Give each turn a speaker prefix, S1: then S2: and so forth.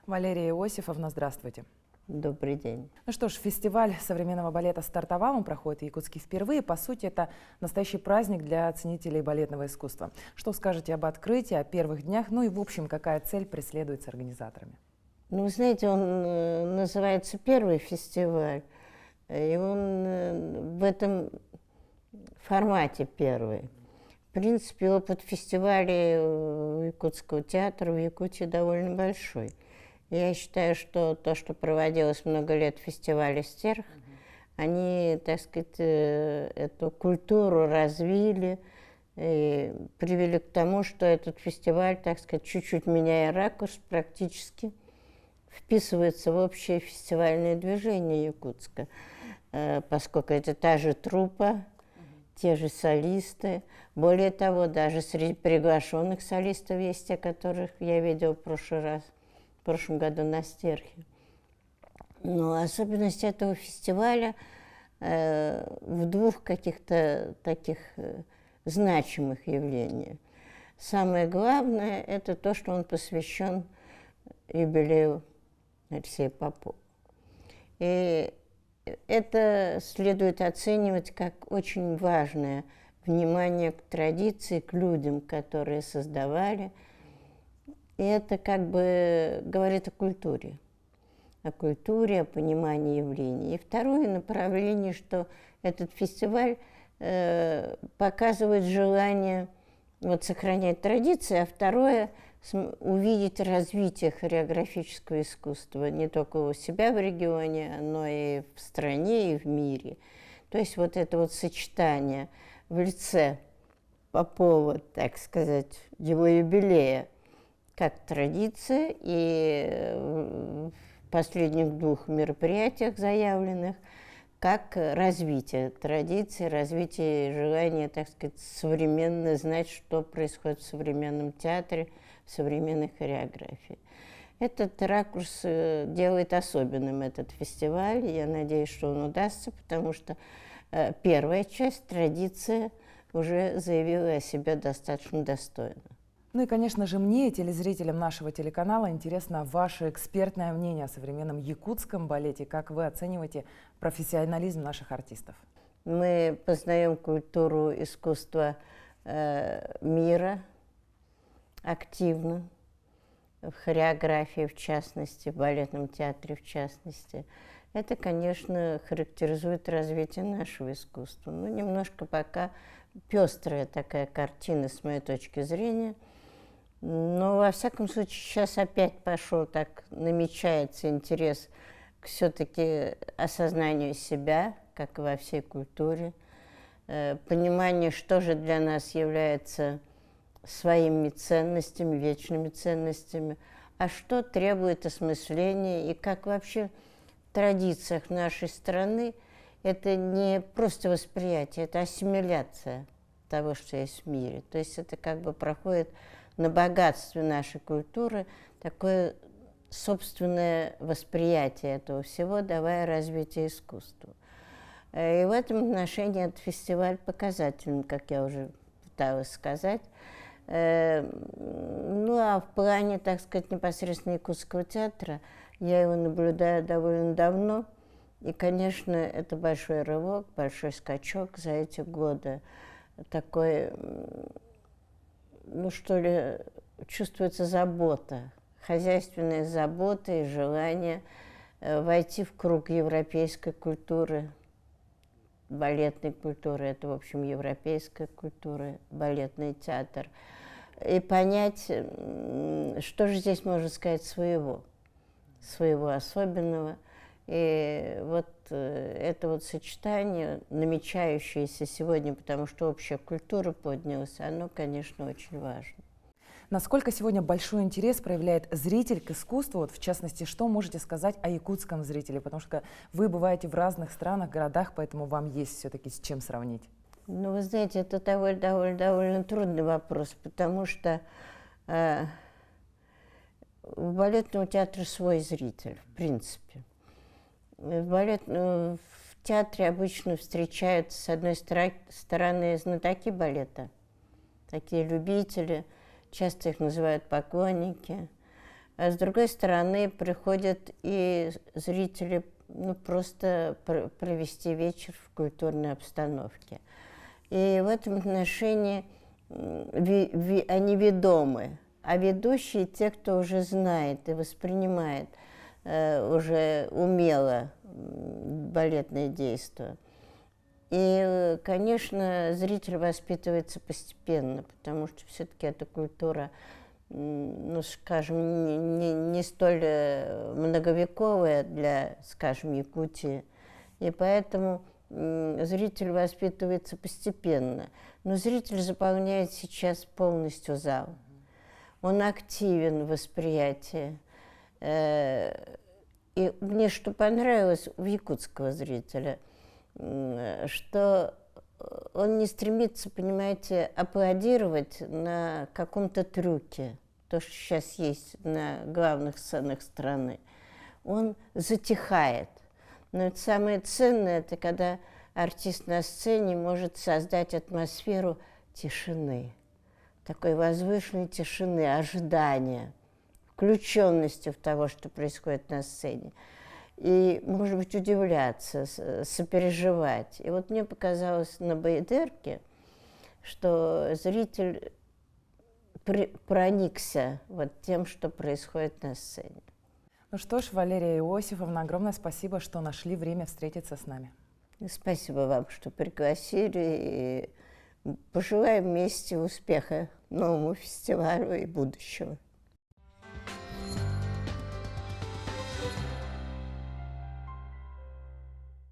S1: Валерия Иосифовна, здравствуйте.
S2: Добрый день.
S1: Ну что ж, фестиваль современного балета стартовал, он проходит в Якутске впервые. По сути, это настоящий праздник для ценителей балетного искусства. Что скажете об открытии, о первых днях, ну и в общем, какая цель преследуется организаторами?
S2: Ну, вы знаете, он называется «Первый фестиваль», и он в этом формате первый. В принципе, опыт фестивалей Якутского театра в Якутии довольно большой. Я считаю, что то, что проводилось много лет в фестивале «Стерх», они, так сказать, эту культуру развили и привели к тому, что этот фестиваль, так сказать, чуть-чуть меняя ракурс, практически вписывается в общее фестивальное движение Якутска, поскольку это та же труппа, те же солисты. Более того, даже среди приглашенных солистов есть те, которых я видел в прошлом году на Стерхе. Но особенность этого фестиваля в двух каких-то таких значимых явлениях. Самое главное – это то, что он посвящен юбилею Алексея Попова. И это следует оценивать как очень важное внимание к традиции, к людям, которые создавали. И это как бы говорит о культуре, о понимании явлений. И второе направление, что этот фестиваль показывает желание сохранять традиции, а второе – увидеть развитие хореографического искусства не только у себя в регионе, но и в стране, и в мире. То есть это сочетание в лице Попова, так сказать, его юбилея, как традиция, и в последних двух мероприятиях заявленных, как развитие традиции, развитие желания, так сказать, современно знать, что происходит в современном театре, в современной хореографии. Этот ракурс делает особенным этот фестиваль. Я надеюсь, что он удастся, потому что первая часть, традиция, уже заявила о себе достаточно достойно.
S1: Ну и, конечно же, мне, телезрителям нашего телеканала, интересно ваше экспертное мнение о современном якутском балете. Как вы оцениваете профессионализм наших артистов?
S2: Мы познаем культуру искусства мира активно, в хореографии в частности, в балетном театре в частности. Это, конечно, характеризует развитие нашего искусства. Ну, немножко пока пестрая такая картина, с моей точки зрения. Но, во всяком случае, сейчас опять пошел, так намечается интерес к все-таки осознанию себя, как и во всей культуре, понимание, что же для нас является своими ценностями, вечными ценностями, а что требует осмысления, и как вообще в традициях нашей страны это не просто восприятие, это ассимиляция того, что есть в мире. То есть это как бы проходит на богатстве нашей культуры такое собственное восприятие этого всего, давая развитие искусству. И в этом отношении этот фестиваль показательный, как я уже пыталась сказать. Ну, а в плане, так сказать, непосредственно Якутского театра, я его наблюдаю довольно давно, и, конечно, это большой рывок, большой скачок за эти годы. Такой, ну, что ли, чувствуется забота, хозяйственная забота и желание войти в круг европейской культуры, балетной культуры, это, в общем, европейская культура, балетный театр, и понять, что же здесь можно сказать своего особенного. И это сочетание, намечающееся сегодня, потому что общая культура поднялась, оно, конечно, очень важно.
S1: Насколько сегодня большой интерес проявляет зритель к искусству? В частности, что можете сказать о якутском зрителе? Потому что вы бываете в разных странах, городах, поэтому вам есть все-таки с чем сравнить.
S2: Ну, вы знаете, это довольно трудный вопрос, потому что у балетного театра свой зритель, в принципе. В театре обычно встречаются, с одной стороны, знатоки балета, такие любители, часто их называют поклонники, а с другой стороны приходят и зрители просто провести вечер в культурной обстановке. И в этом отношении они ведомы, а ведущие те, кто уже знает и воспринимает уже умело балетное действие. И, конечно, зритель воспитывается постепенно, потому что все-таки эта культура, скажем, не столь многовековая для, скажем, Якутии. И поэтому зритель воспитывается постепенно. Но зритель заполняет сейчас полностью зал. Он активен в восприятии. И мне что понравилось у якутского зрителя, что он не стремится, понимаете, аплодировать на каком-то трюке, то, что сейчас есть на главных сценах страны. Он затихает. Но это самое ценное, это когда артист на сцене может создать атмосферу тишины, такой возвышенной тишины, ожидания, включенности в того, что происходит на сцене. И, может быть, удивляться, сопереживать. И вот мне показалось на «Баядерке», что зритель проникся вот тем, что происходит на сцене.
S1: Ну что ж, Валерия Иосифовна, огромное спасибо, что нашли время встретиться с нами.
S2: Спасибо вам, что пригласили. И пожелаем вместе успеха новому фестивалю и будущего.